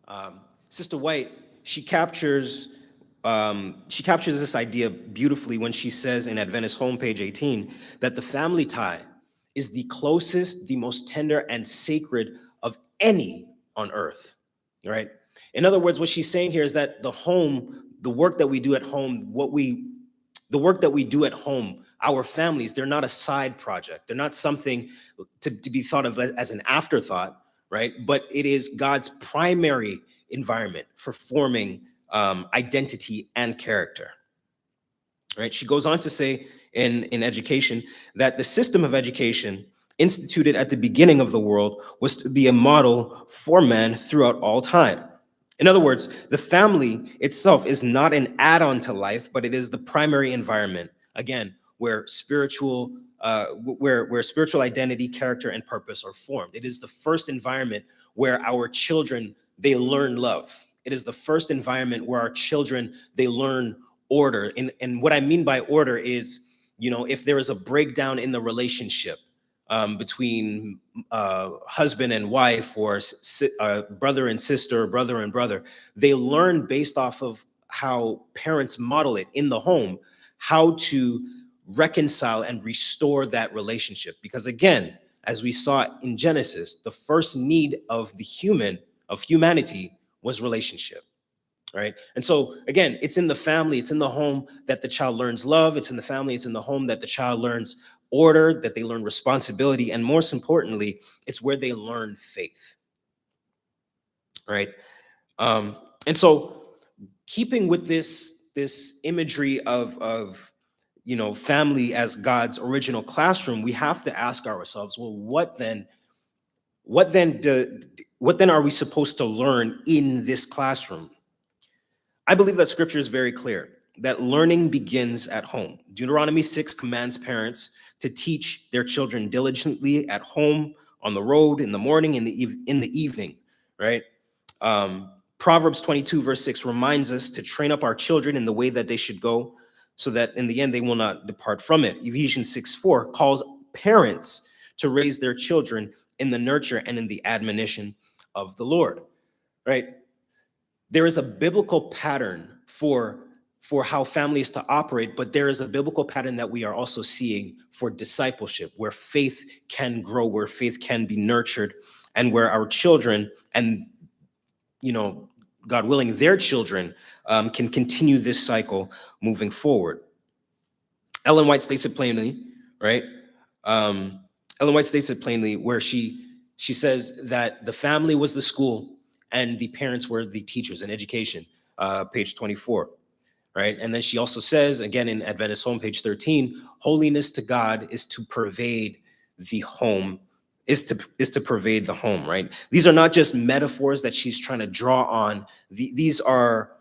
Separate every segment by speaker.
Speaker 1: Um, Sister White, she captures this idea beautifully when she says in Adventist Home, page 18, that the family tie is the closest, the most tender, and sacred of any on earth. Right? In other words, what she's saying here is that the home, the work that we do at home, the work that we do at home, our families, they're not a side project. They're not something to be thought of as an afterthought, right? But it is God's primary environment for forming identity and character, right? She goes on to say in education that the system of education instituted at the beginning of the world was to be a model for men throughout all time. In other words, the family itself is not an add-on to life, but it is the primary environment, again, where spiritual identity, character, and purpose are formed. It is the first environment where our children, they learn love. It is the first environment where our children, they learn order. And what I mean by order is, if there is a breakdown in the relationship between husband and wife, or brother and sister, brother and brother, they learn based off of how parents model it in the home, how to reconcile and restore that relationship. Because again, as we saw in Genesis, the first need of humanity was relationship. Right. And so again, it's in the family, it's in the home that the child learns love. It's in the family, it's in the home that the child learns order, that they learn responsibility. And most importantly, it's where they learn faith. Right. Um, and so keeping with this imagery of family as God's original classroom, we have to ask ourselves, well, what then do, what then are we supposed to learn in this classroom? I believe that scripture is very clear that learning begins at home. Deuteronomy 6 commands parents to teach their children diligently at home, on the road, in the morning, in the evening, right? Proverbs 22 verse 6 reminds us to train up our children in the way that they should go, so that in the end they will not depart from it. Ephesians 6:4 calls parents to raise their children in the nurture and in the admonition of the Lord, right? There is a biblical pattern for how families to operate, but there is a biblical pattern that we are also seeing for discipleship, where faith can grow, where faith can be nurtured, and where our children and, God willing, their children can continue this cycle moving forward. Ellen White states it plainly, right? Um, Ellen White states it plainly, where she says that the family was the school and the parents were the teachers in education, page 24, right? And then she also says, again in Adventist Home, page 13, holiness to God is to pervade the home, is to pervade the home, right? These are not just metaphors that she's trying to draw on. These are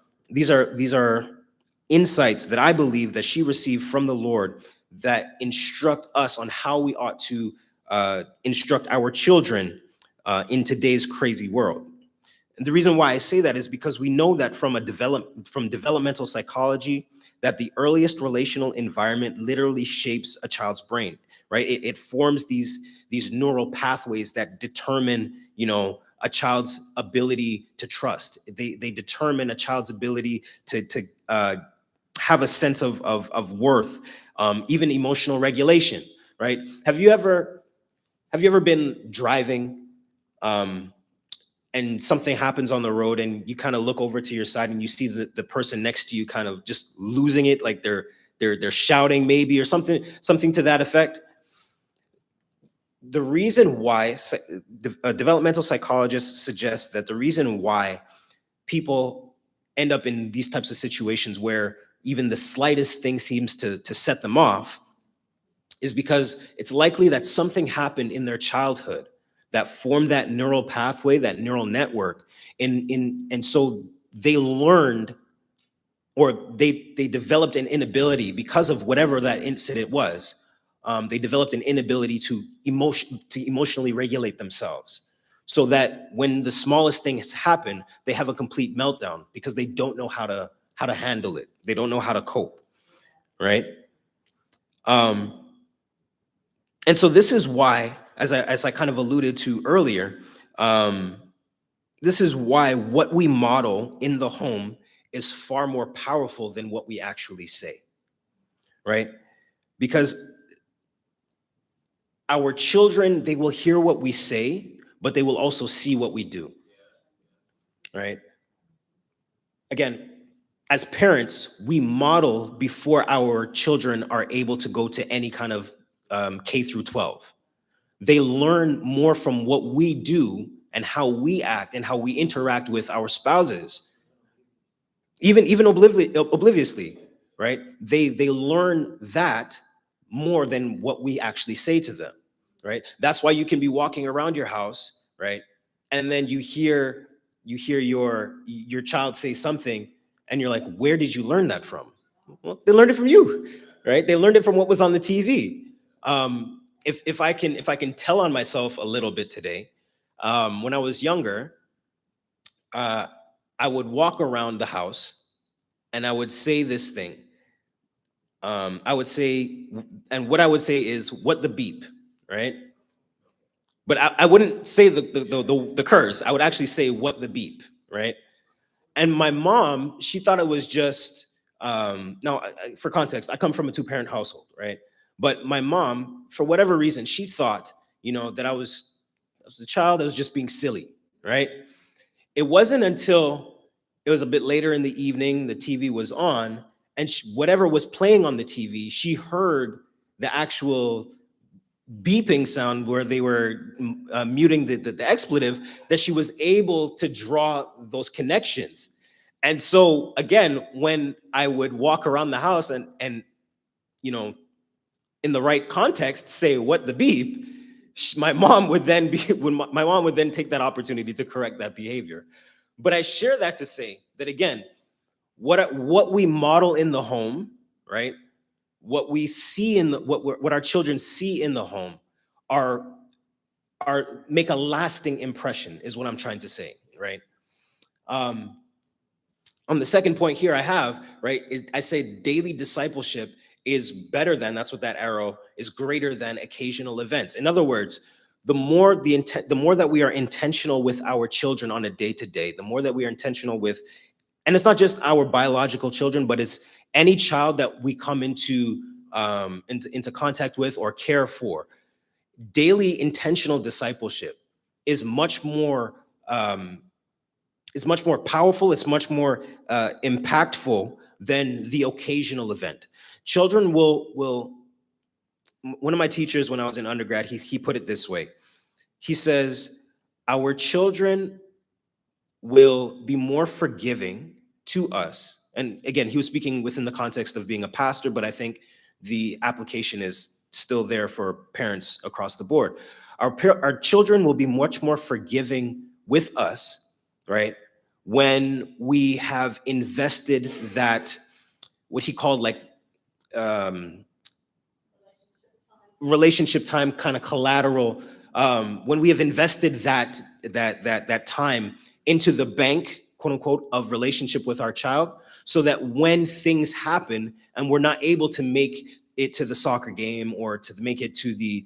Speaker 1: insights that I believe that she received from the Lord that instruct us on how we ought to instruct our children in today's crazy world. And the reason why I say that is because we know that from developmental psychology, that the earliest relational environment literally shapes a child's brain, right? It forms these neural pathways that determine, a child's ability to trust. They determine a child's ability to have a sense of worth, even emotional regulation, right? Have you ever been driving, and something happens on the road, and you kind of look over to your side and you see the person next to you kind of just losing it, like they're shouting maybe, or something to that effect? The reason why developmental psychologists suggest that the reason why people end up in these types of situations where even the slightest thing seems to set them off is because it's likely that something happened in their childhood that formed that neural pathway, that neural network. And so they learned, or they developed an inability because of whatever that incident was. They developed an inability to emotionally regulate themselves, so that when the smallest thing has happened, they have a complete meltdown because they don't know how to handle it. They don't know how to cope, right? Um, and so this is why, as I kind of alluded to earlier, um, this is why what we model in the home is far more powerful than what we actually say, right? Because our children, they will hear what we say, but they will also see what we do, right? Again, as parents, we model before our children are able to go to any kind of K through 12. They learn more from what we do and how we act and how we interact with our spouses, even obliviously, right? They learn that more than what we actually say to them, right? That's why you can be walking around your house, right? And then you hear your child say something, and you're like, where did you learn that from? Well, they learned it from you, right? They learned it from what was on the TV. If I can tell on myself a little bit today, when I was younger, uh, I would walk around the house and I would say this thing. I would say, and what I would say is, "What the beep," right? But I wouldn't say the curse. I would actually say, "What the beep," right? And my mom, she thought it was just now. For context, I come from a two-parent household, right? But my mom, for whatever reason, she thought, that I was a child that was just being silly, right? It wasn't until it was a bit later in the evening, the TV was on, and whatever was playing on the TV, she heard the actual beeping sound where they were muting the expletive, that she was able to draw those connections. And so again, when I would walk around the house and you know in the right context say, "What the beep," my mom would then be when my mom would then take that opportunity to correct that behavior. But I share that to say that, again, what we model in the home, right? What we see in the what our children see in the home are make a lasting impression, is what I'm trying to say, right? Um, on the second point here I have, right, is I say daily discipleship is better than, that's what that arrow is, greater than occasional events. In other words, the more that we are intentional with our children on a day to day, the more that we are intentional with, and it's not just our biological children, but it's any child that we come into contact with or care for. Daily intentional discipleship is much more um, powerful. It's much more impactful than the occasional event. Children will. One of my teachers when I was in undergrad, he put it this way. He says, "Our children will be more forgiving to us." And again, he was speaking within the context of being a pastor, but I think the application is still there for parents across the board. Our children will be much more forgiving with us, right? When we have invested that, what he called, like, um, relationship time, kind of collateral, when we have invested that time into the bank, quote unquote, of relationship with our child, so that when things happen and we're not able to make it to the soccer game, or to make it to the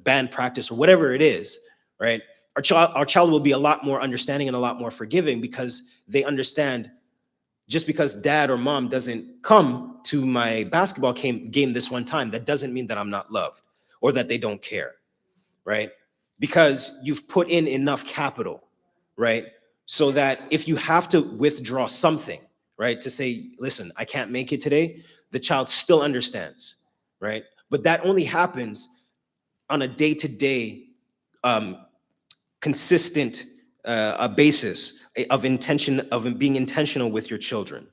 Speaker 1: band practice, or whatever it is, right? Our child will be a lot more understanding and a lot more forgiving, because they understand, just because dad or mom doesn't come to my basketball game this one time, that doesn't mean that I'm not loved or that they don't care, right? Because you've put in enough capital, right? So that if you have to withdraw something, right, to say, "Listen, I can't make it today," the child still understands, right? But that only happens on a day-to-day, um, consistent a basis of being intentional with your children,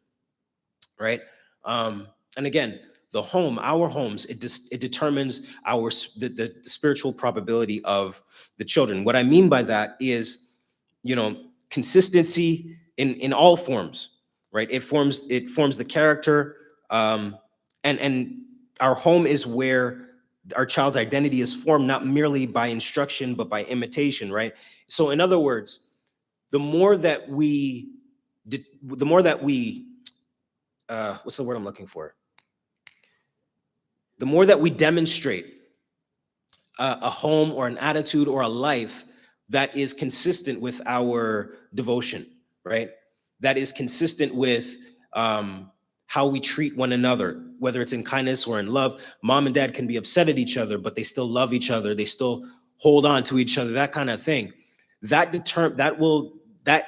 Speaker 1: right? And again, our homes, it determines the spiritual probability of the children. What I mean by that is, consistency in all forms, right? It forms the character, and our home is where our child's identity is formed, not merely by instruction but by imitation, right? So in other words, the more that we what's the word I'm looking for? The more that we demonstrate a home or an attitude or a life that is consistent with our devotion, right? That is consistent with how we treat one another, whether it's in kindness or in love. Mom and dad can be upset at each other, but they still love each other. They still hold on to each other, that kind of thing. That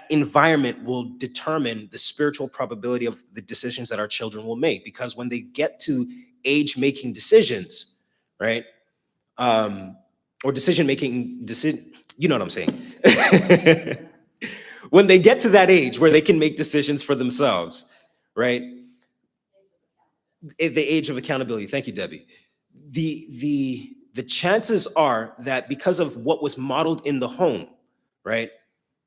Speaker 1: environment will determine the spiritual probability of the decisions that our children will make. Because when they get to age making decisions, right? Or you know what I'm saying. When they get to that age where they can make decisions for themselves, right? The age of accountability. Thank you, Debbie. The chances are that because of what was modeled in the home, right?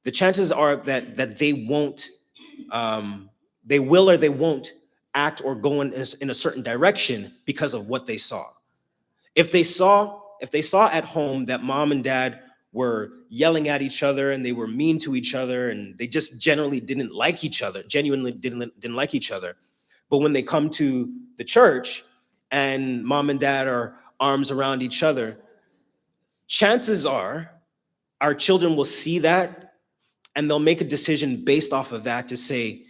Speaker 1: The chances are that they won't, they will or they won't act or go in a certain direction because of what they saw. If they saw at home that mom and dad were yelling at each other and they were mean to each other and they just genuinely didn't like each other, but when they come to the church and mom and dad are arms around each other, chances are our children will see that and they'll make a decision based off of that to say,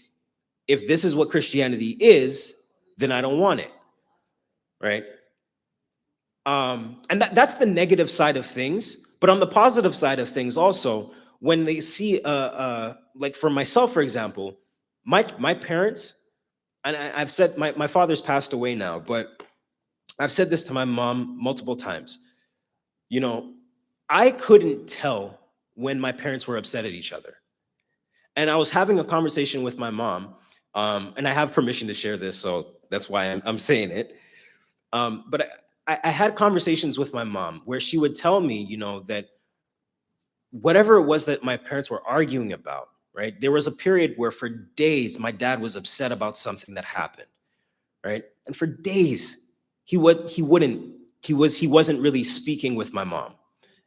Speaker 1: if this is what Christianity is, then I don't want it, right? And that's the negative side of things. But on the positive side of things also, when they see, like for myself, for example, my parents, and I've said, my father's passed away now, but I've said this to my mom multiple times. You know, I couldn't tell when my parents were upset at each other. And I was having a conversation with my mom, and I have permission to share this, so that's why I'm saying it. But I had conversations with my mom where she would tell me, you know, that whatever it was that my parents were arguing about, right? There was a period where for days my dad was upset about something that happened, right? And for days he wasn't really speaking with my mom.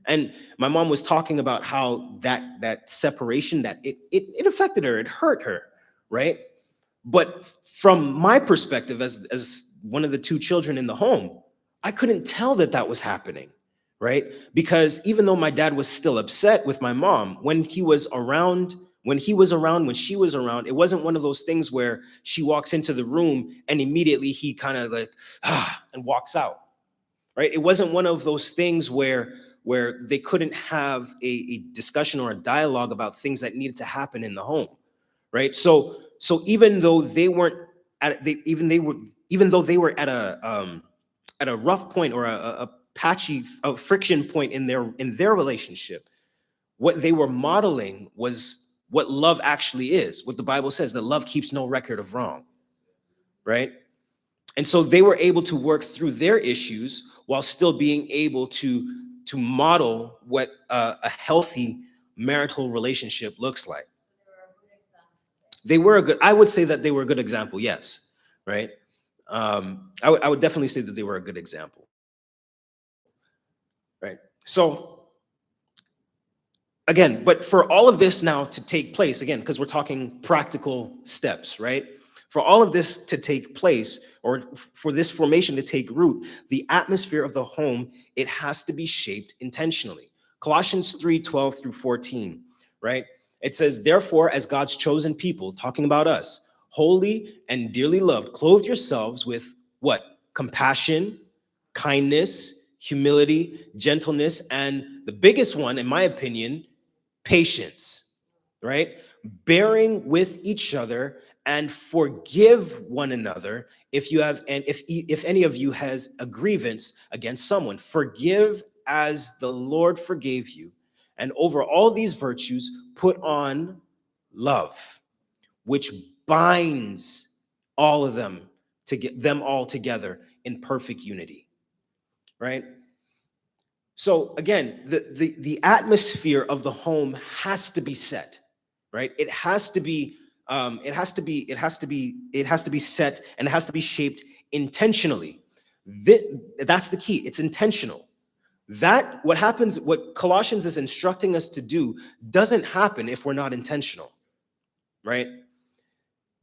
Speaker 1: And my mom was talking about how that separation, that it affected her, it hurt her, right? But from my perspective as one of the two children in the home, I couldn't tell that was happening, right? Because even though my dad was still upset with my mom, when she was around, it wasn't one of those things where she walks into the room and immediately he kind of like, and walks out, right? It wasn't one of those things where they couldn't have a discussion or a dialogue about things that needed to happen in the home, right? So even though they weren't even though they were at a rough point or a patchy friction point in their relationship, what they were modeling was what love actually is, what the Bible says, that love keeps no record of wrong, right? And so they were able to work through their issues while still being able to model what a healthy marital relationship looks like. I would say that they were a good example, yes, right? I would definitely say that they were a good example, right? So again, but for all of this now to take place, again, because we're talking practical steps, right? For all of this to take place, or for this formation to take root, the atmosphere of the home, it has to be shaped intentionally. Colossians 3:12 through 14, right? It says, therefore, as God's chosen people, talking about us, holy and dearly loved, clothe yourselves with what? Compassion, kindness, humility, gentleness, and the biggest one, in my opinion, patience, right? Bearing with each other and forgive one another if any of you has a grievance against someone. Forgive as the Lord forgave you. And over all these virtues, put on love, which binds all of them to get them all together in perfect unity, right? So again, the atmosphere of the home has to be set, right? It has to be set, and it has to be shaped intentionally. That's the key. It's intentional. What Colossians is instructing us to do doesn't happen if we're not intentional, right?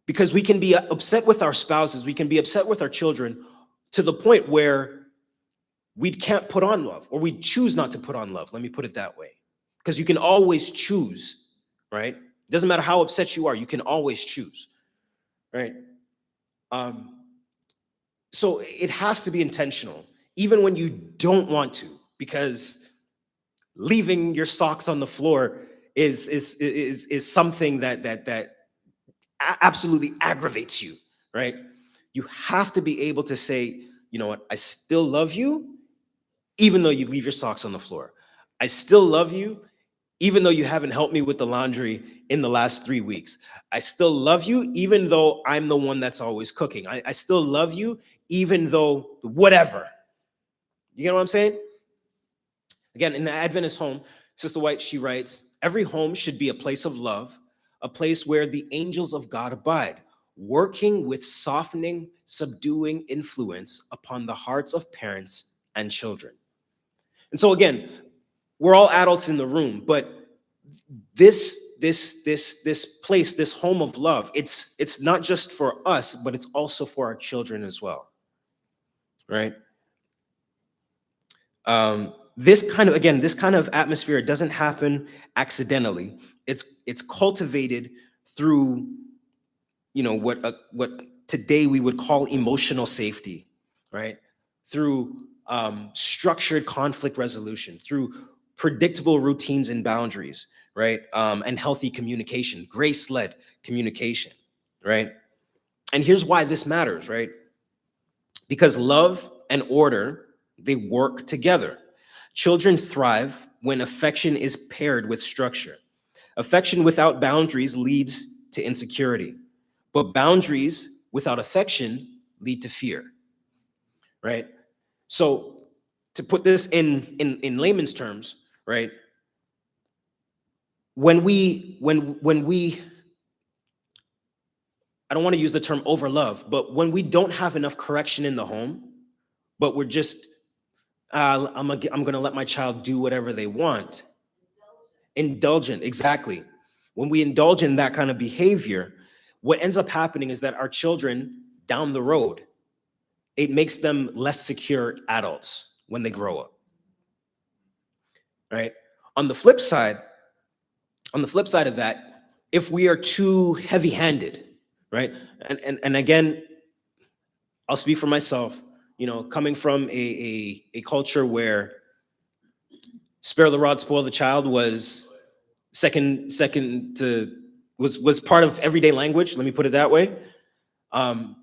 Speaker 1: Because we can be upset with our spouses, we can be upset with our children to the point where we can't put on love, or we choose not to put on love. Let me put it that way, because you can always choose, right? Doesn't matter how upset you are, you can always choose, right? Um, so it has to be intentional, even when you don't want to, because leaving your socks on the floor is something that absolutely aggravates you, right? You have to be able to say, you know what, I still love you, even though you leave your socks on the floor. I still love you, even though you haven't helped me with the laundry in the last 3 weeks. I still love you, even though I'm the one that's always cooking. I still love you, even though whatever. You get what I'm saying? Again, in the Adventist home, Sister White, she writes, every home should be a place of love, a place where the angels of God abide, working with softening, subduing influence upon the hearts of parents and children. And so again, we're all adults in the room, but this place, this home of love, it's not just for us, but it's also for our children as well, right? This kind of atmosphere doesn't happen accidentally. It's cultivated through, you know, what today we would call emotional safety, right? Through structured conflict resolution, through predictable routines and boundaries, right? And healthy communication, grace-led communication, right? And here's why this matters, right? Because love and order, they work together. Children thrive when affection is paired with structure. Affection without boundaries leads to insecurity, but boundaries without affection lead to fear, right? So to put this in layman's terms, right? When we I don't want to use the term overlove, but when we don't have enough correction in the home, but we're just I'm gonna let my child do whatever they want. Indulgent, exactly. When we indulge in that kind of behavior, what ends up happening is that our children down the road, it makes them less secure adults when they grow up, right? On the flip side, on the flip side of that, if we are too heavy-handed, right? And again, I'll speak for myself, you know, coming from a culture where spare the rod, spoil the child was second to was part of everyday language. Let me put it that way. Um,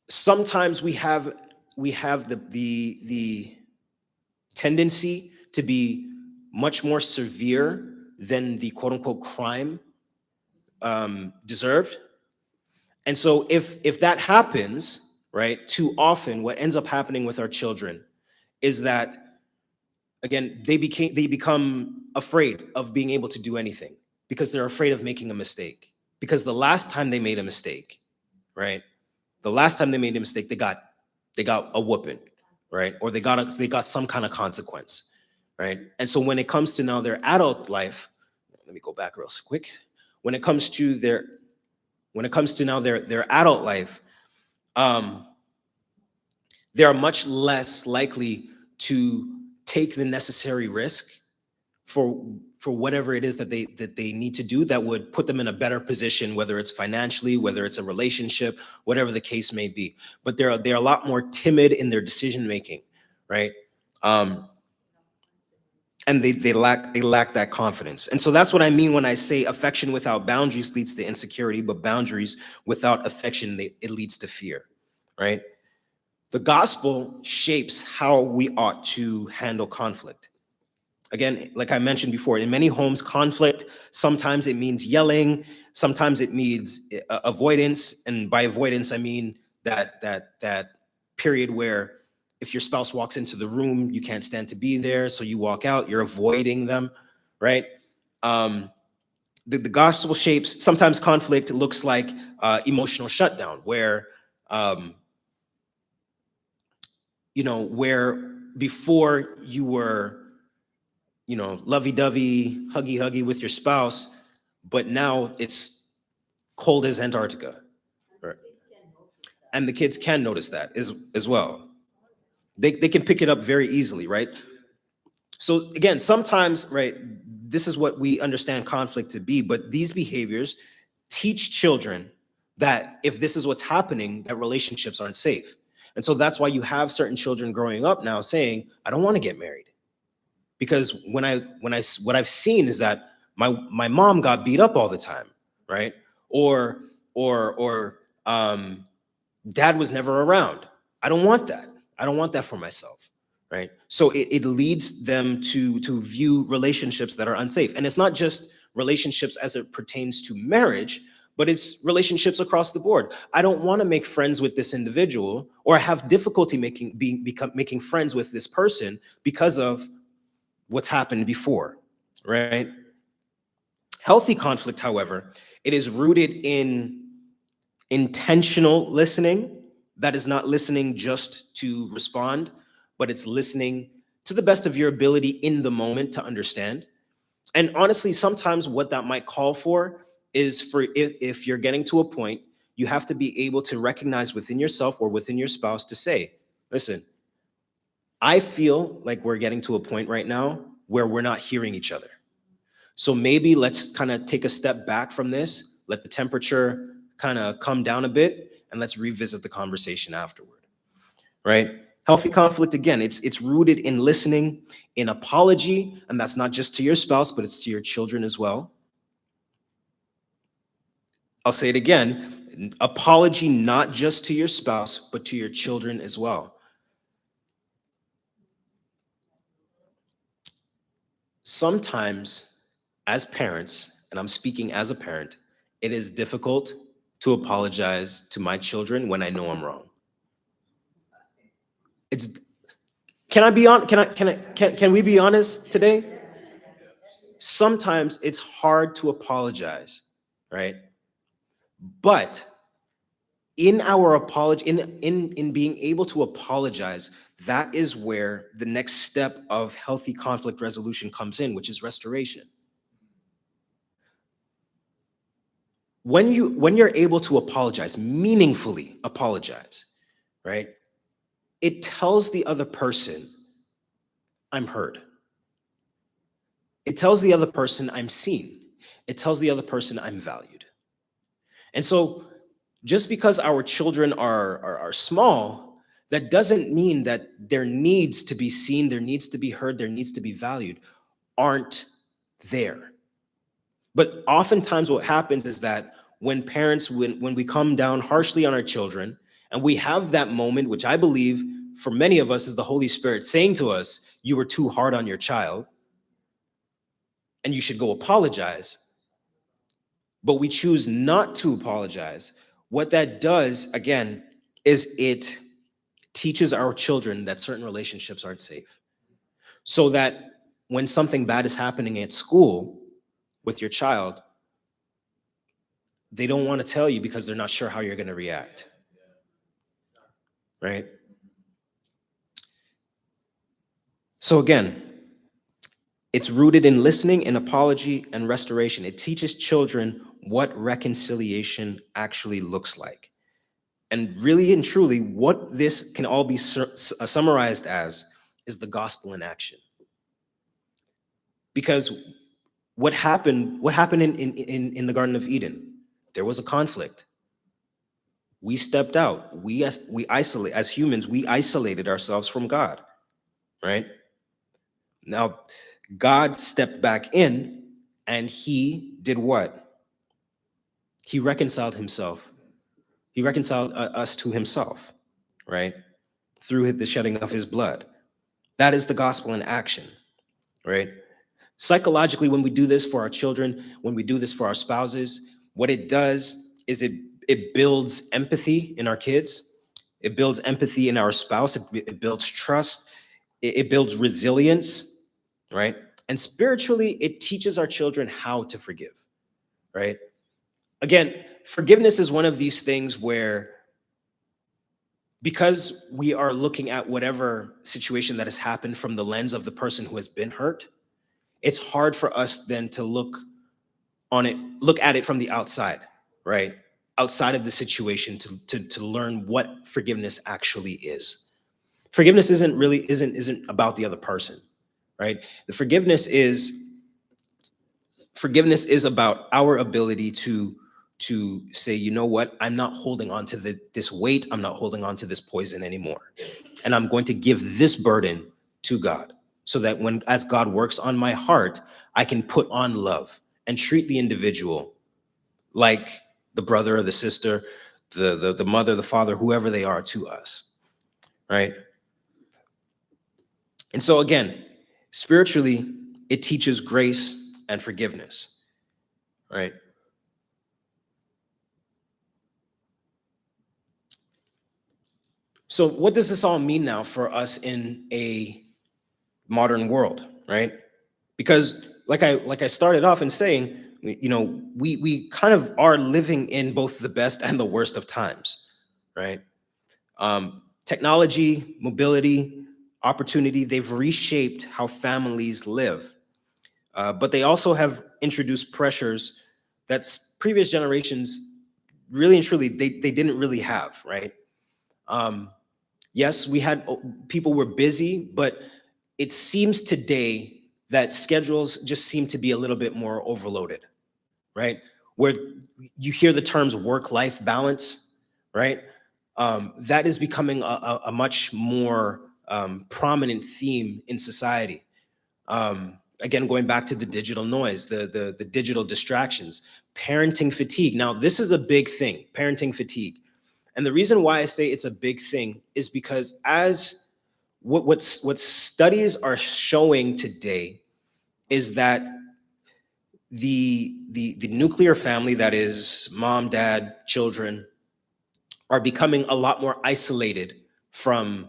Speaker 1: Sometimes we have the tendency to be much more severe than the quote unquote crime deserved. And so if that happens, right, too often, what ends up happening with our children is that again they become afraid of being able to do anything because they're afraid of making a mistake. Because the last time they made a mistake, right? The last time they made a mistake, they got a whooping, right? Or they got some kind of consequence, right? And so when it comes to now their adult life, let me go back real quick. When it comes to now their adult life, um, they are much less likely to take the necessary risk for whatever it is that they need to do that would put them in a better position, whether it's financially, whether it's a relationship, whatever the case may be. But they're a lot more timid in their decision making, right? Um, and they lack that confidence. And so that's what I mean when I say affection without boundaries leads to insecurity, but boundaries without affection, it leads to fear, right? The gospel shapes how we ought to handle conflict. Again, like I mentioned before, in many homes, conflict, sometimes it means yelling, sometimes it means avoidance. And by avoidance, I mean that period where if your spouse walks into the room, you can't stand to be there, so you walk out, you're avoiding them, right? Um, the gospel shapes, sometimes conflict looks like emotional shutdown, where um, where before you were lovey-dovey, huggy-huggy with your spouse, but now it's cold as Antarctica. Right? And the kids can notice that as well. They can pick it up very easily, right? So again, sometimes, right, this is what we understand conflict to be, but these behaviors teach children that if this is what's happening, that relationships aren't safe. And so that's why you have certain children growing up now saying, I don't want to get married. Because what I've seen is that my mom got beat up all the time, right? Or or dad was never around. I don't want that. I don't want that for myself, right? So it leads them to view relationships that are unsafe. And it's not just relationships as it pertains to marriage, but it's relationships across the board. I don't want to make friends with this individual, or I have difficulty making friends with this person because of what's happened before, right? Healthy conflict, however, it is rooted in intentional listening. That is not listening just to respond, but it's listening to the best of your ability in the moment to understand. And honestly, sometimes what that might call for is for if you're getting to a point, you have to be able to recognize within yourself or within your spouse to say, listen, I feel like we're getting to a point right now where we're not hearing each other. So maybe let's kind of take a step back from this, let the temperature kind of come down a bit, and let's revisit the conversation afterward, right? Healthy conflict, again, it's rooted in listening, in apology, and that's not just to your spouse, but it's to your children as well. I'll say it again, apology not just to your spouse, but to your children as well. Sometimes, as parents, and I'm speaking as a parent, it is difficult to apologize to my children when I know I'm wrong. It's can I be on can we be honest today? Sometimes it's hard to apologize, right? But in our apology, in being able to apologize, that is where the next step of healthy conflict resolution comes in, which is restoration. When you're able to apologize, meaningfully apologize, right? It tells the other person, I'm heard. It tells the other person I'm seen. It tells the other person I'm valued. And so just because our children are small, that doesn't mean that their needs to be seen, their needs to be heard, their needs to be valued aren't there. But oftentimes what happens is that when parents, when we come down harshly on our children, and we have that moment, which I believe for many of us is the Holy Spirit saying to us, you were too hard on your child, and you should go apologize. But we choose not to apologize. What that does, again, is it teaches our children that certain relationships aren't safe. So that when something bad is happening at school with your child, they don't want to tell you because they're not sure how you're going to react. Right? So again, it's rooted in listening and apology and restoration. It teaches children what reconciliation actually looks like. And really and truly, what this can all be summarized as is the gospel in action. Because what happened in the Garden of Eden? There was a conflict. We stepped out. We isolate, as humans, we isolated ourselves from God, right? Now, God stepped back in and he did what? He reconciled himself. He reconciled us to himself, right? Through the shedding of his blood. That is the gospel in action, right? Psychologically, when we do this for our children, when we do this for our spouses, what it does is it builds empathy in our kids. It builds empathy in our spouse. It builds trust. It builds resilience, right? And spiritually, it teaches our children how to forgive, right? Again, forgiveness is one of these things where because we are looking at whatever situation that has happened from the lens of the person who has been hurt, it's hard for us then to look at it from the outside, right? Outside of the situation to learn what forgiveness actually is. Forgiveness isn't about the other person, right? The forgiveness is about our ability to say, you know what, I'm not holding on to this weight, I'm not holding on to this poison anymore, and I'm going to give this burden to God, so that when, as God works on my heart, I can put on love and treat the individual like the brother or the sister, the mother, the father, whoever they are to us, right? And so again, spiritually, it teaches grace and forgiveness, right? So what does this all mean now for us in a modern world, right? Because like I started off in saying, we kind of are living in both the best and the worst of times, right? Technology, mobility, opportunity, they've reshaped how families live. But they also have introduced pressures that previous generations really and truly they didn't really have, right? Um, yes, we had people were busy, but it seems today that schedules just seem to be a little bit more overloaded, right? Where you hear the terms work-life balance, right? That is becoming a much more prominent theme in society. Again, going back to the digital noise, the digital distractions, parenting fatigue. Now, this is a big thing, parenting fatigue. And the reason why I say it's a big thing is because as what studies are showing today is that the nuclear family, that is mom, dad, children, are becoming a lot more isolated from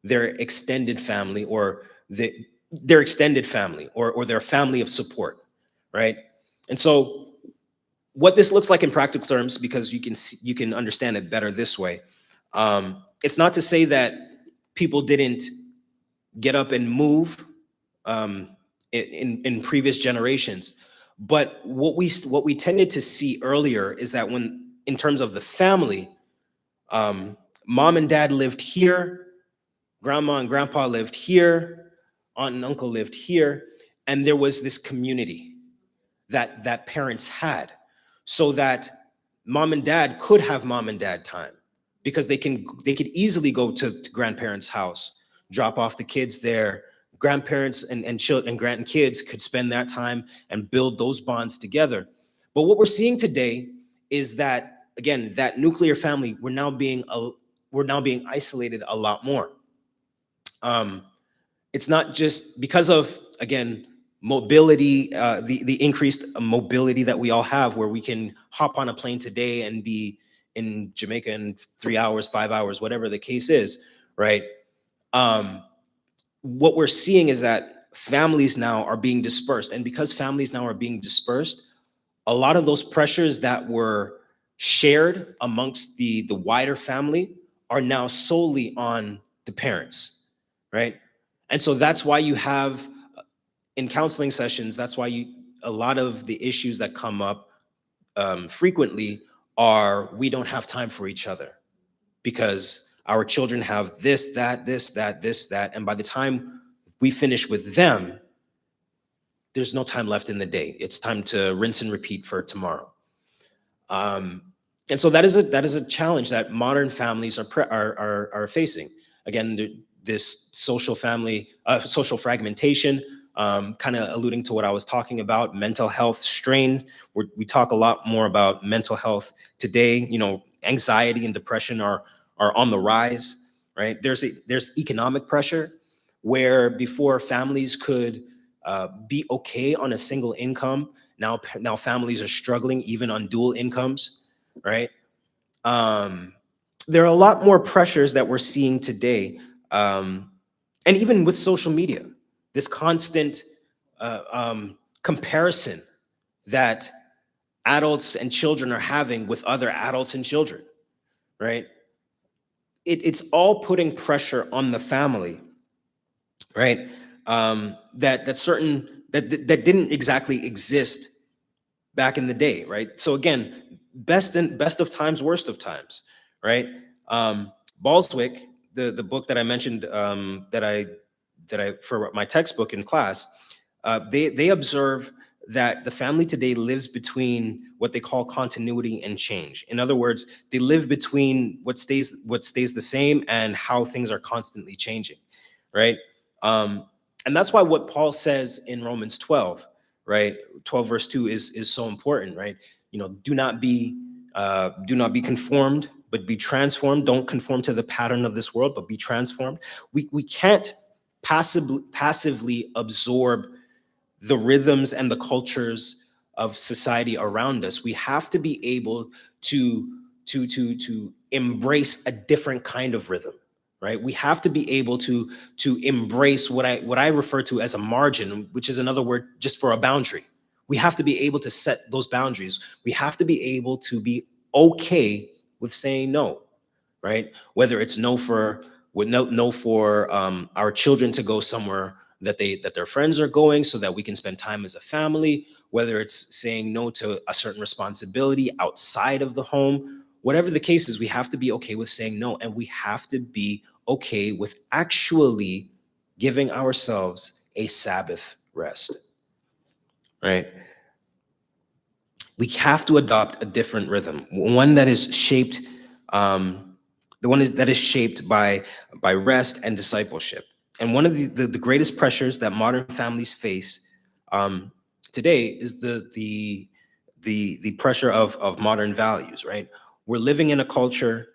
Speaker 1: their extended family, or their extended family, or their family of support, right? And so what this looks like in practical terms, because you can understand it better this way. It's not to say that people didn't get up and move in previous generations, but what we tended to see earlier is that when, in terms of the family, um, mom and dad lived here, grandma and grandpa lived here, aunt and uncle lived here, and there was this community that parents had, so that mom and dad could have mom and dad time, because they could easily go to grandparents' house, drop off the kids there. Grandparents and children and grandkids could spend that time and build those bonds together. But what we're seeing today is that, again, that nuclear family, we're now being isolated a lot more. Um, it's not just because of, again, mobility, the increased mobility that we all have, where we can hop on a plane today and be in Jamaica in 3 hours, 5 hours, whatever the case is, right? Um, what we're seeing is that families now are being dispersed, and because families now are being dispersed, a lot of those pressures that were shared amongst the wider family are now solely on the parents, right? And so that's why you have, in counseling sessions, that's why a lot of the issues that come up frequently are, we don't have time for each other, because our children have this, that, and by the time we finish with them, there's no time left in the day. It's time to rinse and repeat for tomorrow. Um, and so that is a challenge that modern families are facing. Again, this social fragmentation, kind of alluding to what I was talking about, mental health strain. We talk a lot more about mental health today. Anxiety and depression are on the rise, right? There's economic pressure, where before families could be okay on a single income. Now families are struggling even on dual incomes, right? Um, there are a lot more pressures that we're seeing today, and even with social media, this constant comparison that adults and children are having with other adults and children, right? It's all putting pressure on the family, right? That didn't exactly exist back in the day, right? So again, best of times, worst of times, right? Balswick, the book that I mentioned, that I for my textbook in class, they observe that the family today lives between what they call continuity and change. In other words, they live between what stays the same and how things are constantly changing, right? And that's why what Paul says in Romans 12, right, 12 verse 2 is so important, right? Do not be conformed, but be transformed. Don't conform to the pattern of this world, but be transformed. We can't passively absorb the rhythms and the cultures of society around us. We have to be able to embrace a different kind of rhythm, right? We have to be able to embrace what I refer to as a margin, which is another word just for a boundary. We have to be able to set those boundaries. We have to be able to be okay with saying no, right? Whether it's no for our children to go somewhere that their friends are going so that we can spend time as a family, whether it's saying no to a certain responsibility outside of the home, whatever the case is, we have to be okay with saying no, and we have to be okay with actually giving ourselves a Sabbath rest, right? We have to adopt a different rhythm, one that is shaped, the one that is shaped by rest and discipleship. And one of the greatest pressures that modern families face today is the pressure of modern values, right? We're living in a culture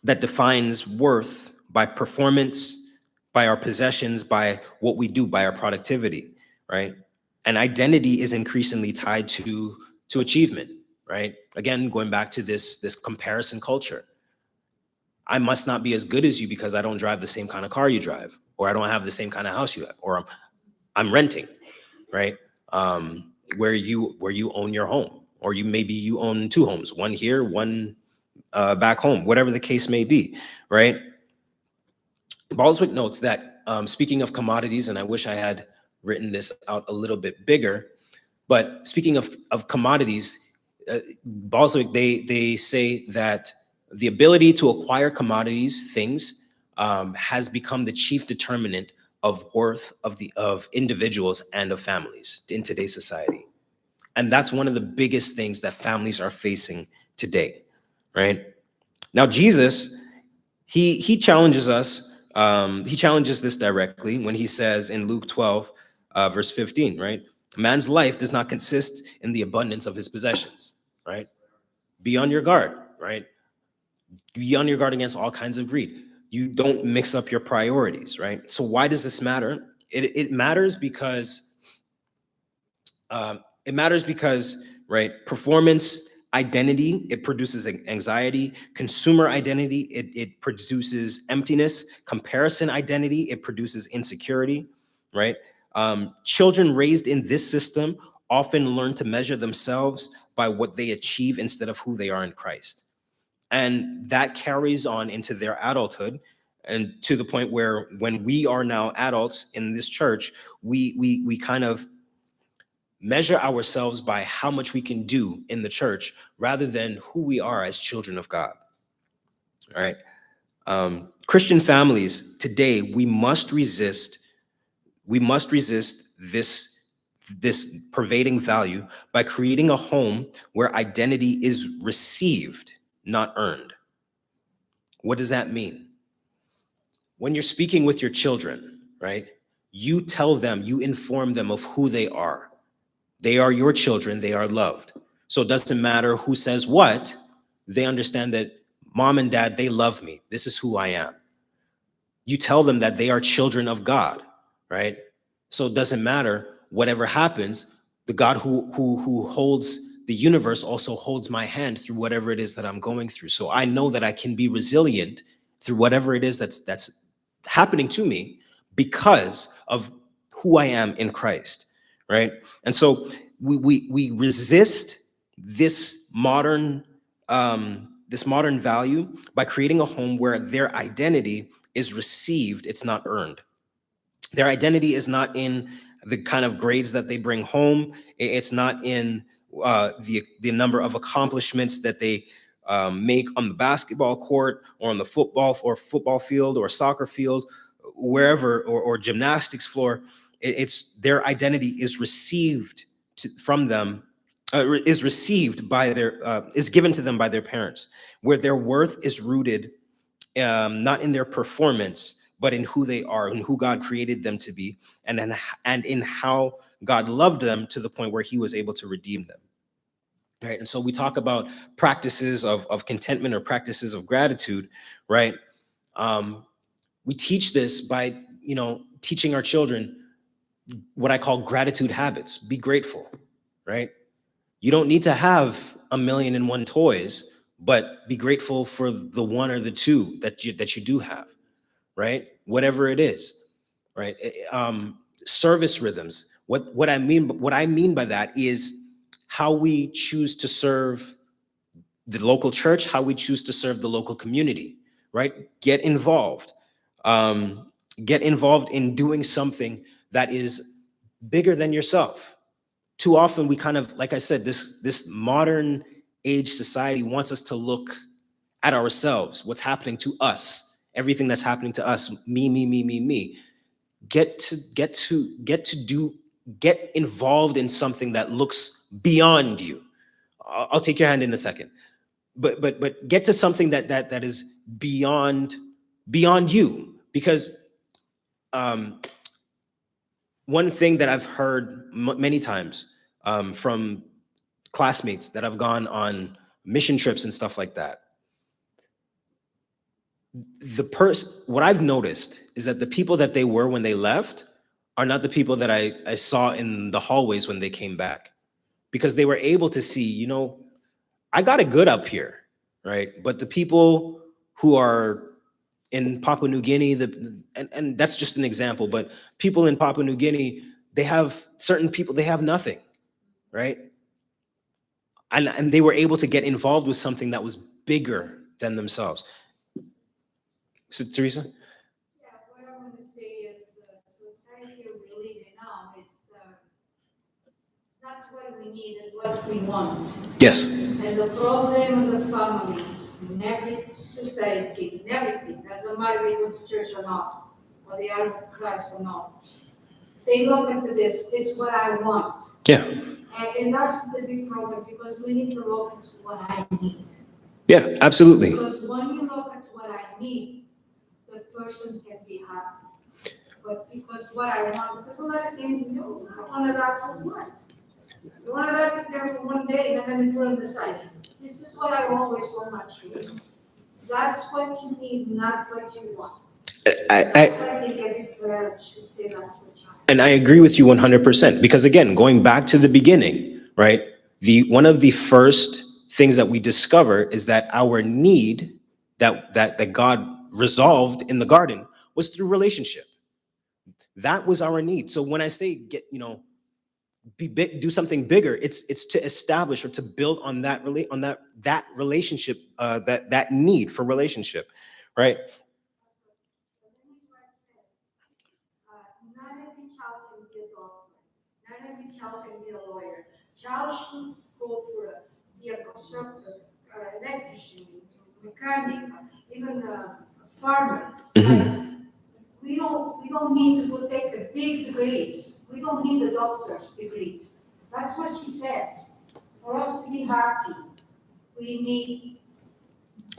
Speaker 1: that defines worth by performance, by our possessions, by what we do, by our productivity, right? And identity is increasingly tied to achievement, right? Again, going back to this comparison culture. I must not be as good as you because I don't drive the same kind of car you drive, or I don't have the same kind of house you have, or I'm renting, right? Where you own your home, or maybe you own two homes, one here, one back home, whatever the case may be, right? Baldwick notes that, speaking of commodities, and I wish I had written this out a little bit bigger, but speaking of commodities, Baldwick, they say that the ability to acquire commodities, things, has become the chief determinant of worth of individuals and of families in today's society. And that's one of the biggest things that families are facing today, right? Now, Jesus, he challenges us. He challenges this directly when he says in Luke 12, verse 15, right? A man's life does not consist in the abundance of his possessions, right? Be on your guard, right? Be on your guard against all kinds of greed. You don't mix up your priorities, right? So why does this matter? It matters because right, performance identity, it produces anxiety. Consumer identity, it produces emptiness. Comparison identity, it produces insecurity, right? Children raised in this system often learn to measure themselves by what they achieve instead of who they are in Christ. And that carries on into their adulthood, and to the point where when we are now adults in this church, we kind of measure ourselves by how much we can do in the church rather than who we are as children of God. All right. Christian families today, we must resist this pervading value by creating a home where identity is received, not earned. What does that mean? When you're speaking with your children, right, you tell them, you inform them of who they are. They are your children, they are loved. So it doesn't matter who says what, they understand that mom and dad, they love me. This is who I am. You tell them that they are children of God, right? So it doesn't matter whatever happens, the God who holds the universe also holds my hand through whatever it is that I'm going through. So I know that I can be resilient through whatever it is that's happening to me because of who I am in Christ, right? And so we resist this modern value by creating a home where their identity is received, it's not earned. Their identity is not in the kind of grades that they bring home. It's not in the number of accomplishments that they make on the basketball court or on the football field or soccer field. wherever, or gymnastics floor, it's their identity is received from them, is received by their is given to them by their parents, where their worth is rooted, not in their performance, but in who they are and who God created them to be, and in how God loved them to the point where He was able to redeem them. Right. And so we talk about practices of contentment, or practices of gratitude, right? Um, we teach this by, teaching our children what I call gratitude habits. Be grateful, right? You don't need to have 1,000,001 toys, but be grateful for the one or the two that you do have, right? Whatever it is, right? Service rhythms. What I mean by that is how we choose to serve the local church, how we choose to serve the local community, right? Get involved. Get involved in doing something that is bigger than yourself. Too often we kind of, like I said, this modern age society wants us to look at ourselves, what's happening to us, everything that's happening to us, me, me, me, me, me. Get involved in something that looks beyond you. I'll take your hand in a second. But get to something that is beyond you, because um, one thing that I've heard many times, from classmates that have gone on mission trips and stuff like that, what I've noticed is that the people that they were when they left are not the people that I saw in the hallways when they came back, because they were able to see, I got it good up here, right? But the people who are in Papua New Guinea, and that's just an example, but people in Papua New Guinea, they have certain people, they have nothing, right? And they were able to get involved with something that was bigger than themselves. So, Teresa?
Speaker 2: Yeah, what I want to say is the society we live in now is not what we need, it's what we want.
Speaker 1: Yes.
Speaker 2: And the problem of the families in every society, in everything, doesn't matter if they go to church or not, or they are with Christ or not. They look into this is what I want.
Speaker 1: Yeah.
Speaker 2: And that's the big problem because we need to look into what I need.
Speaker 1: Yeah, absolutely.
Speaker 2: Because when you look at what I need, the person can be happy. But because what I want, because a lot of things, I want that for what? You want that to come for one day and then you put it aside. This is what I always so much need. That's what you need, not what you want. I think every parent should say that to a child.
Speaker 1: And I agree with you 100%, because again, going back to the beginning, right? One of the first things that we discover is that our need that God resolved in the garden was through relationship. That was our need. So when I say be big, do something bigger, it's to establish or to build on that relationship, that need for relationship, right?
Speaker 2: Not every child can be a doctor. Not every child can be a lawyer. Child should go for be a constructor, electrician, mechanic, even a farmer.
Speaker 1: Mhm.
Speaker 2: We don't need to go take the big degrees. We don't need the doctor's degrees. That's what she says. For us to be happy, we need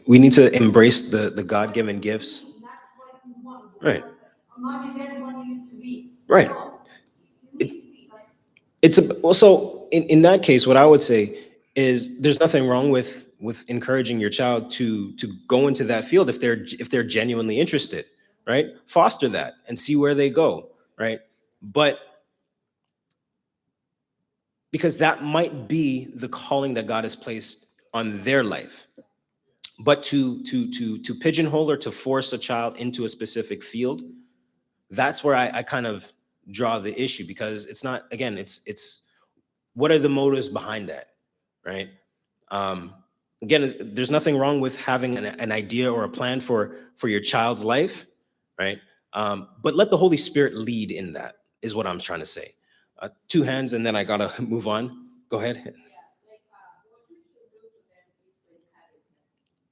Speaker 1: We need to embrace the God-given gifts.
Speaker 2: not what you want,
Speaker 1: Right.
Speaker 2: Mommy didn't want you to be.
Speaker 1: Right.
Speaker 2: No, you need to be like
Speaker 1: Also in that case, what I would say is there's nothing wrong with encouraging your child to go into that field if they're genuinely interested, right? Foster that and see where they go, right? But because that might be the calling that God has placed on their life. But to pigeonhole or to force a child into a specific field, that's where I kind of draw the issue, because it's not, again, it's what are the motives behind that, right? um Again, there's nothing wrong with having an idea or a plan for your child's life, right? But let the Holy Spirit lead in that, is what I'm trying to say. Two hands, and then I gotta move on. Go ahead.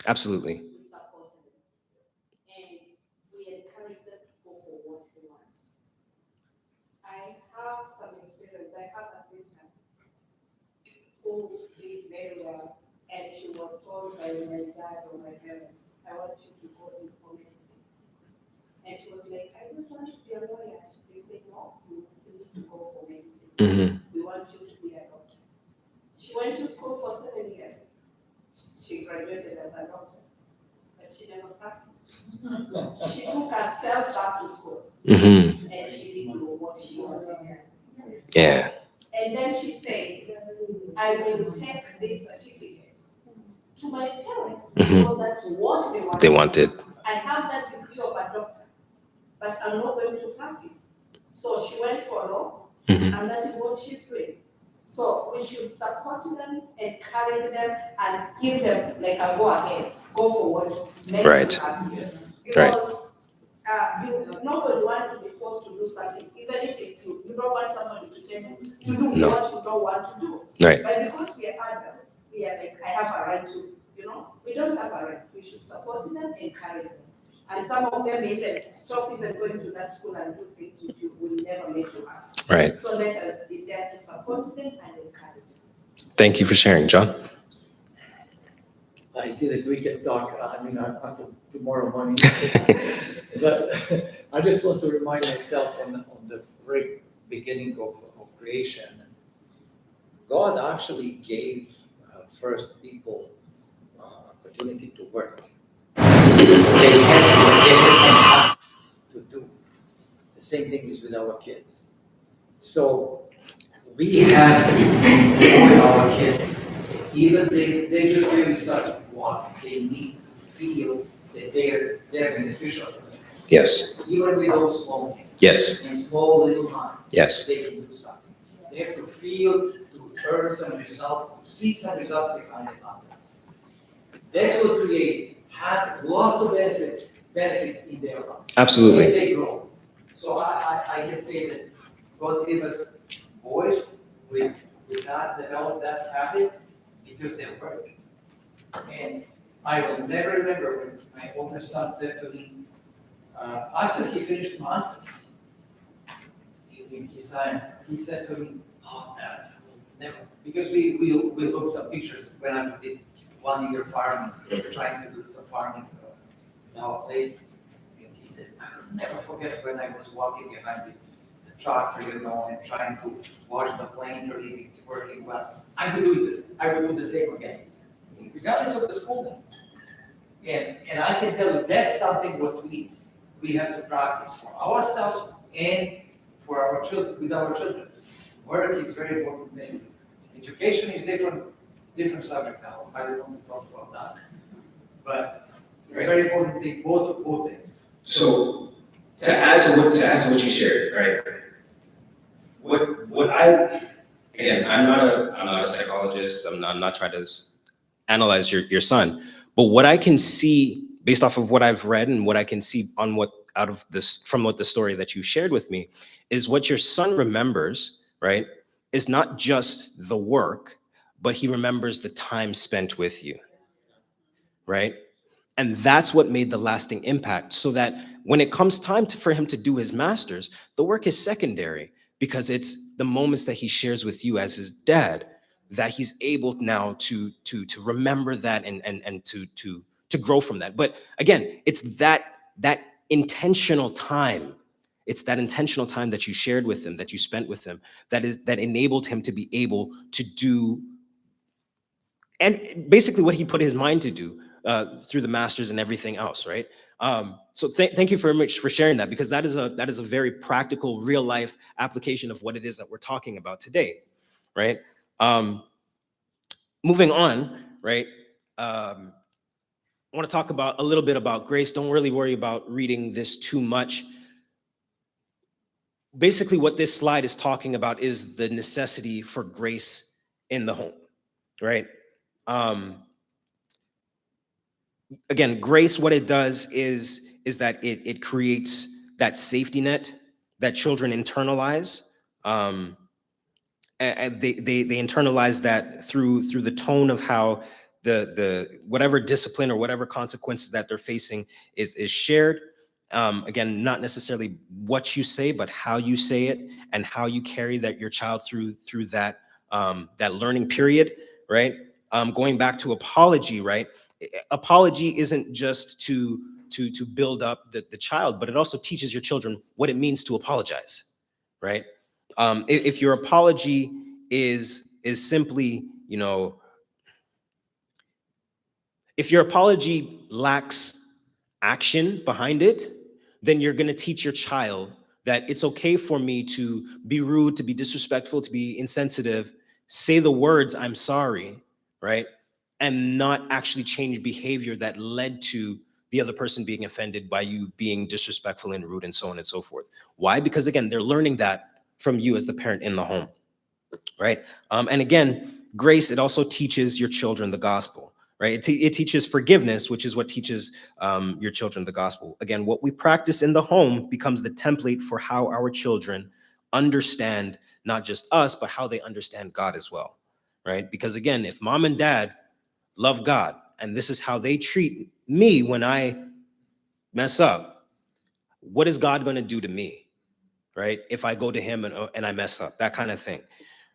Speaker 1: Absolutely.
Speaker 2: I have a sister who did very well, and she was told by my dad or my parents, I want you to go in for medicine. And she was like, I just want to be a lawyer. They said, no, you need to go for medicine.
Speaker 1: Mm-hmm.
Speaker 2: We want you to be a doctor. She went to school for 7 years. She graduated as a doctor, but she never practiced. She took herself back to school,
Speaker 1: Mm-hmm.
Speaker 2: and she didn't know what she wanted.
Speaker 1: Yeah.
Speaker 2: And then she said, I will take these certificates to my parents because that's what they wanted.
Speaker 1: They wanted.
Speaker 2: I have that degree of a doctor, but I'm not going to practice. So she went for law,
Speaker 1: Mm-hmm.
Speaker 2: and that is what she's doing. So we should support them, encourage them, and give them like a go ahead, go forward, make
Speaker 1: Right.
Speaker 2: you happy.
Speaker 1: Right.
Speaker 2: Because nobody wants to be forced to do something, even if it's you. You don't want somebody to tell you to do
Speaker 1: No.
Speaker 2: what you don't want to do.
Speaker 1: Right.
Speaker 2: But because we are adults, we are like, I have a right to, we don't have a right. We should support them, encourage them. And some of them even stop even going to that school and do things which you will never make you happy.
Speaker 1: Right.
Speaker 2: So let us be there to support them and encourage them.
Speaker 1: Thank you for sharing, John.
Speaker 3: I see that we can talk, until tomorrow morning. But I just want to remind myself on the very beginning of creation, God actually gave first people opportunity to work. They had some tasks to do. The same thing is with our kids. So we have to employ our kids. Even they just really start walking, they need to feel that they're beneficial for them.
Speaker 1: Yes.
Speaker 3: Even with those small things.
Speaker 1: Yes.
Speaker 3: And small little minds.
Speaker 1: Yes.
Speaker 3: They can do something. They have to feel, to earn some results, to see some results behind it. That will have lots of benefits in their lives.
Speaker 1: Absolutely.
Speaker 3: As they grow. So I can say that God gave us boys with not developed that habit because they work. And I will never remember when my older son said to me, after he finished masters in science, he said to me, oh, Dad, I will never, because we looked some pictures when I was did 1 year farming, trying to do some farming in our place. And he said, I will never forget when I was walking behind the tractor, and trying to watch the planter if it's working well. I would do the same again, regardless of the school. And I can tell you that's something what we have to practice for ourselves and for our children, with our children. Work is very important thing. Education is different subject now. I don't want to talk about that. But it's very important thing, both things.
Speaker 1: So to add to what you shared, right? What I, again, I'm not a psychologist. I'm not trying to analyze your son, but what I can see based off of what I've read and what I can see on from what the story that you shared with me is what your son remembers, right? Is not just the work, but he remembers the time spent with you, right? And that's what made the lasting impact, so that when it comes time for him to do his master's, the work is secondary because it's the moments that he shares with you as his dad that he's able now to remember that and to grow from that. But again, it's that intentional time. It's that intentional time that you shared with him, that you spent with him, that enabled him to be able to do, and basically what he put his mind to do through the masters and everything else, right? So thank you very much for sharing that, because that is a very practical, real life application of what it is that we're talking about today, right? Moving on, right? I want to talk about a little bit about grace. Don't really worry about reading this too much. Basically, what this slide is talking about is the necessity for grace in the home, right? Again, grace, what it does is that it creates that safety net that children internalize. And they internalize that through the tone of how the whatever discipline or whatever consequences that they're facing is shared. Again, not necessarily what you say, but how you say it and how you carry that your child through that that learning period, right? Going back to apology, right? Apology isn't just to build up the child, but it also teaches your children what it means to apologize, right? If your apology is simply, if your apology lacks action behind it, then you're going to teach your child that it's okay for me to be rude, to be disrespectful, to be insensitive, say the words, I'm sorry, right? And not actually change behavior that led to the other person being offended by you being disrespectful and rude and so on and so forth. Why? Because again, they're learning that from you as the parent in the home, right? And again, grace, it also teaches your children the gospel, right? It teaches forgiveness, which is what teaches your children the gospel. Again, what we practice in the home becomes the template for how our children understand not just us, but how they understand God as well, right? Because again, if mom and dad love God and this is how they treat me when I mess up, what is God going to do to me, right? If I go to him and I mess up, that kind of thing,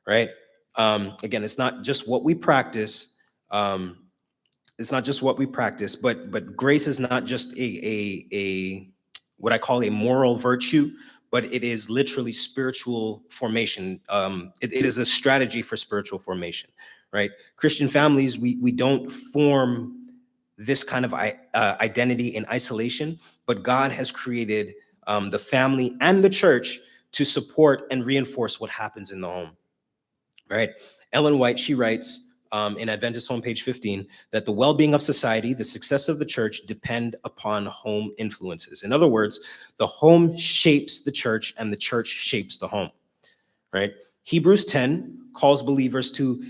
Speaker 1: right? Again, it's not just what we practice. It's not just what we practice, but grace is not just a what I call a moral virtue, but it is literally spiritual formation. It is a strategy for spiritual formation, right? Christian families, we don't form this kind of identity in isolation, but God has created the family and the church to support and reinforce what happens in the home, right? Ellen White, she writes in Adventist Home, page 15, that the well-being of society, the success of the church depend upon home influences. In other words, the home shapes the church and the church shapes the home, right? Hebrews 10 calls believers to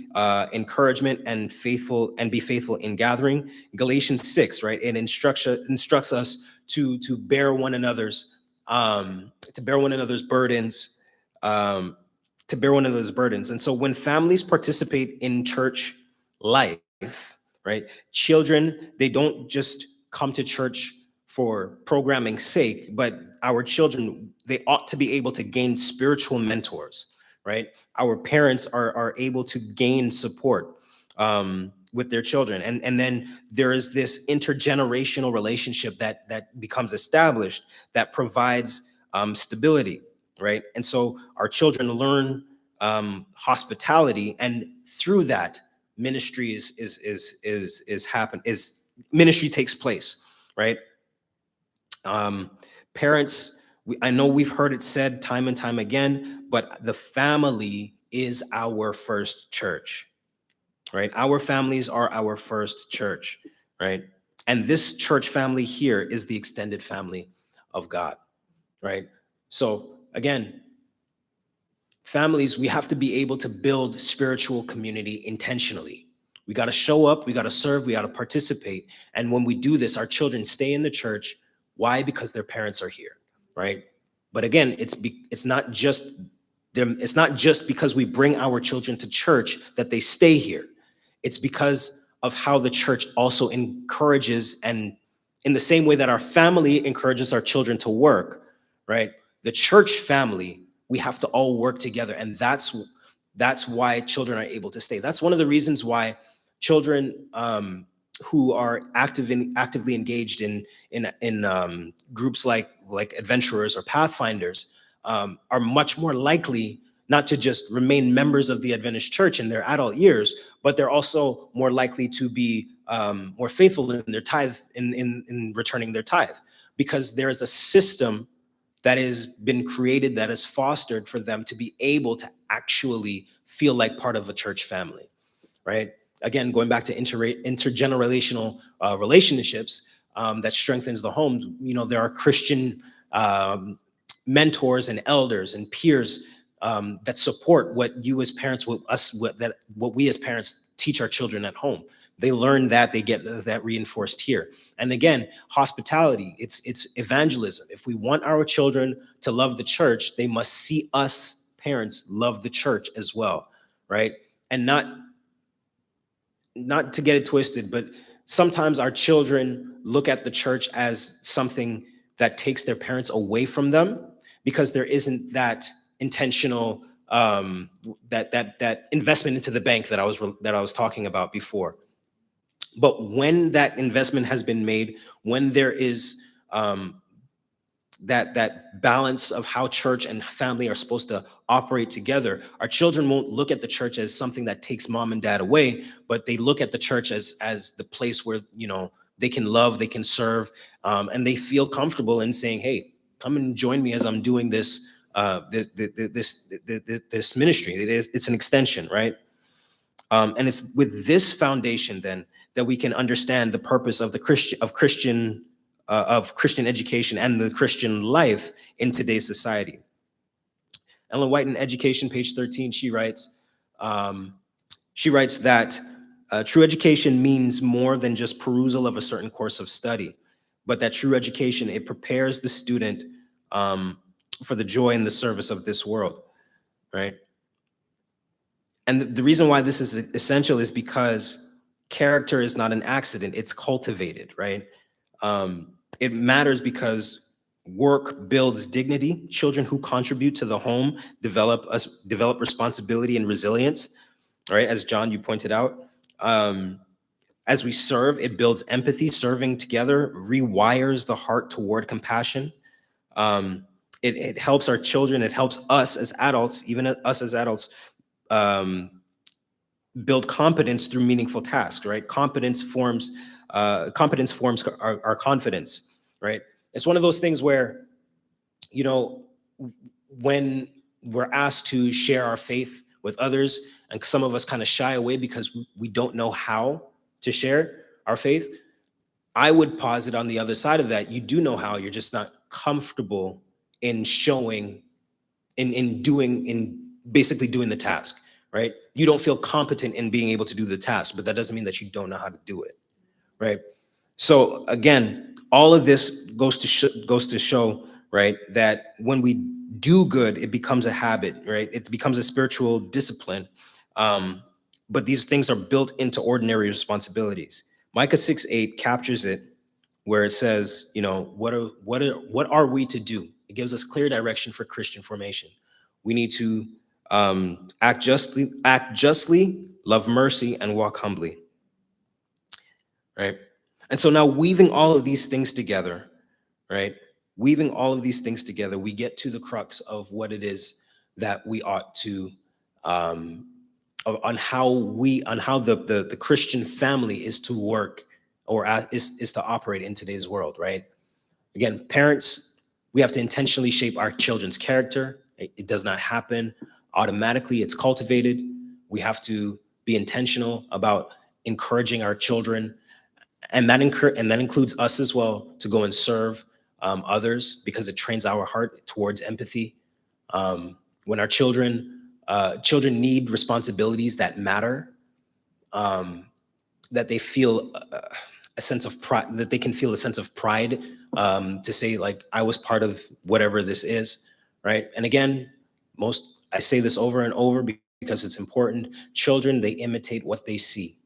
Speaker 1: encouragement and be faithful in gathering. Galatians 6, right? It instructs us to bear one another's burdens, um, to bear one another's burdens. And so when families participate in church life, right? Children, they don't just come to church for programming's sake, but our children, they ought to be able to gain spiritual mentors, right? Our parents are able to gain support with their children. And then there is this intergenerational relationship that becomes established that provides stability, right? And so our children learn hospitality, and through that, ministry ministry takes place, right? Parents, I know we've heard it said time and time again, but the family is our first church, right? Our families are our first church, right? And this church family here is the extended family of God, right? So again, families, we have to be able to build spiritual community intentionally. We got to show up, we got to serve, we got to participate. And when we do this, our children stay in the church. Why? Because their parents are here, right? But again, it's not just them, it's not just because we bring our children to church that they stay here. It's because of how the church also encourages, and in the same way that our family encourages our children to work, right? The church family, we have to all work together, and that's why children are able to stay. That's one of the reasons why children who are actively engaged in groups like adventurers or pathfinders are much more likely not to just remain members of the Adventist church in their adult years, but they're also more likely to be more faithful in their tithe, in returning their tithe, because there is a system that has been created, that is fostered for them to be able to actually feel like part of a church family, right? Again, going back to intergenerational relationships, that strengthens the homes. There are Christian mentors and elders and peers that support what you as parents, what we as parents teach our children at home. They learn that, they get that reinforced here. And again, hospitality, it's evangelism. If we want our children to love the church, they must see us parents love the church as well, right? And not to get it twisted, but sometimes our children look at the church as something that takes their parents away from them because there isn't that intentional that investment into the bank that I was talking about before. But when that investment has been made, when there is that balance of how church and family are supposed to operate together, our children won't look at the church as something that takes mom and dad away, but they look at the church as the place where, you know, they can love, they can serve, and they feel comfortable in saying, hey, come and join me as I'm doing this this ministry. It's an extension, right? And it's with this foundation then that we can understand the purpose of the Christian education and the Christian life in today's society. Ellen White in Education, page 13, she writes that true education means more than just perusal of a certain course of study, but that true education, it prepares the student for the joy and the service of this world, right? And the reason why this is essential is because character is not an accident, it's cultivated, right? It matters because work builds dignity. Children who contribute to the home develop responsibility and resilience, right? As John, you pointed out. As we serve, it builds empathy. Serving together rewires the heart toward compassion. It helps our children. It helps us as adults, even us as adults, build competence through meaningful tasks, right? Competence forms our confidence, right? It's one of those things where, you know, when we're asked to share our faith with others, and some of us kind of shy away because we don't know how to share our faith, I would posit on the other side of that, you do know how, you're just not comfortable in showing, in basically doing the task, right? You don't feel competent in being able to do the task, but that doesn't mean that you don't know how to do it, right? So again, all of this goes to show, right, that when we do good, it becomes a habit, right? It becomes a spiritual discipline. But these things are built into ordinary responsibilities. Micah 6:8 captures it, where it says, you know, what are we to do? It gives us clear direction for Christian formation. We need to act justly, love mercy, and walk humbly, right? And so now weaving all of these things together, right? Weaving all of these things together, we get to the crux of what it is that we ought to, on how the Christian family is to work or is to operate in today's world, right? Again, parents, we have to intentionally shape our children's character. It does not happen automatically, it's cultivated. We have to be intentional about encouraging our children, and that includes us as well, to go and serve others, because it trains our heart towards empathy. When our children need responsibilities that matter, that they feel a sense of pride, that they can feel a sense of pride, to say, like, I was part of whatever this is, right? And again, I say this over and over because it's important. Children, they imitate what they see,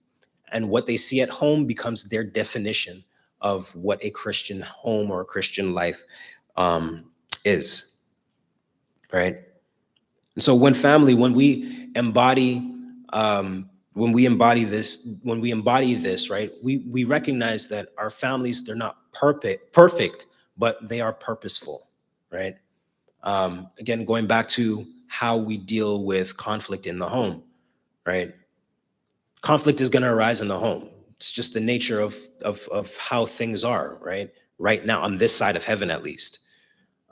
Speaker 1: and what they see at home becomes their definition of what a Christian home or a Christian life is, right? And so when we embody this, right, we recognize that our families, they're not perfect, but they are purposeful, right? Again, going back to how we deal with conflict in the home, right? Conflict is going to arise in the home. It's just the nature of how things are, right? Right now, on this side of heaven, at least.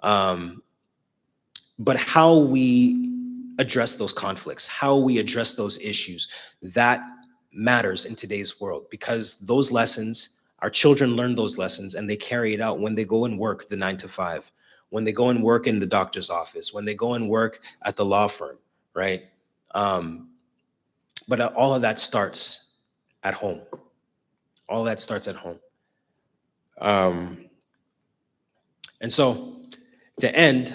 Speaker 1: But how we address those conflicts, how we address those issues, that matters in today's world, because those lessons, our children learn those lessons and they carry it out when they go and work the 9 to 5, when they go and work in the doctor's office, when they go and work at the law firm, right? But all of that starts at home. All that starts at home. And so to end,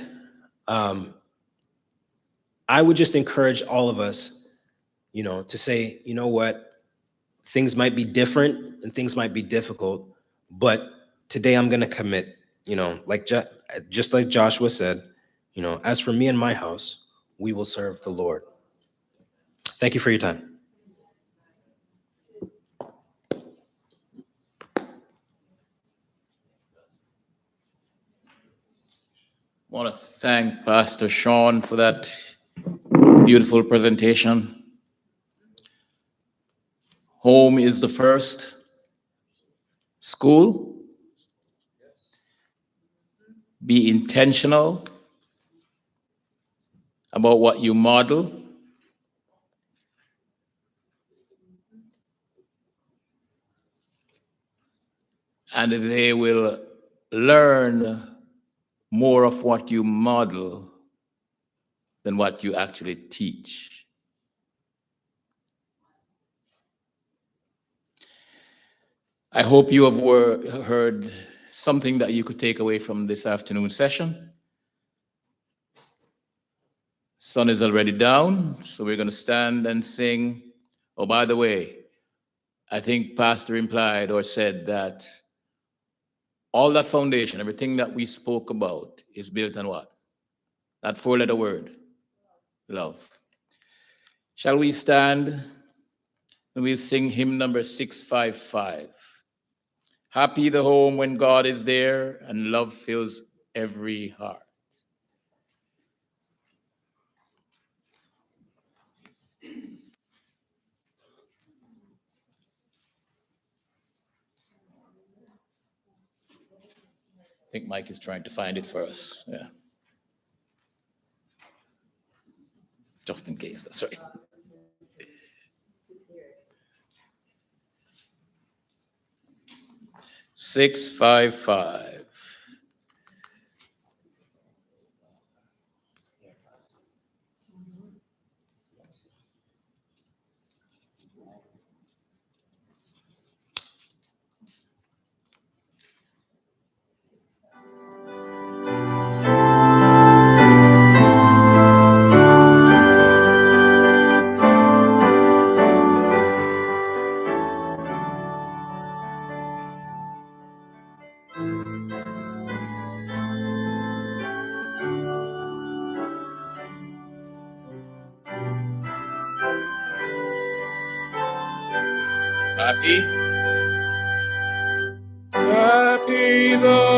Speaker 1: I would just encourage all of us, you know, to say, you know what, things might be different and things might be difficult, but today I'm going to commit Just like Joshua said, as for me and my house, we will serve the Lord. Thank you for your time.
Speaker 4: I want to thank Pastor Sean for that beautiful presentation. Home is the first school. Be intentional about what you model. And they will learn more of what you model than what you actually teach. I hope you have heard something that you could take away from this afternoon session. Sun is already down, so we're going to stand and sing. Oh, by the way, I think Pastor implied or said that all that foundation, everything that we spoke about, is built on what? That four-letter word, love. Shall we stand and we'll sing hymn number 655. Happy the home when God is there and love fills every heart. I think Mike is trying to find it for us. Yeah. Just in case, that's right. Six, 5, 5. Happy? Happy the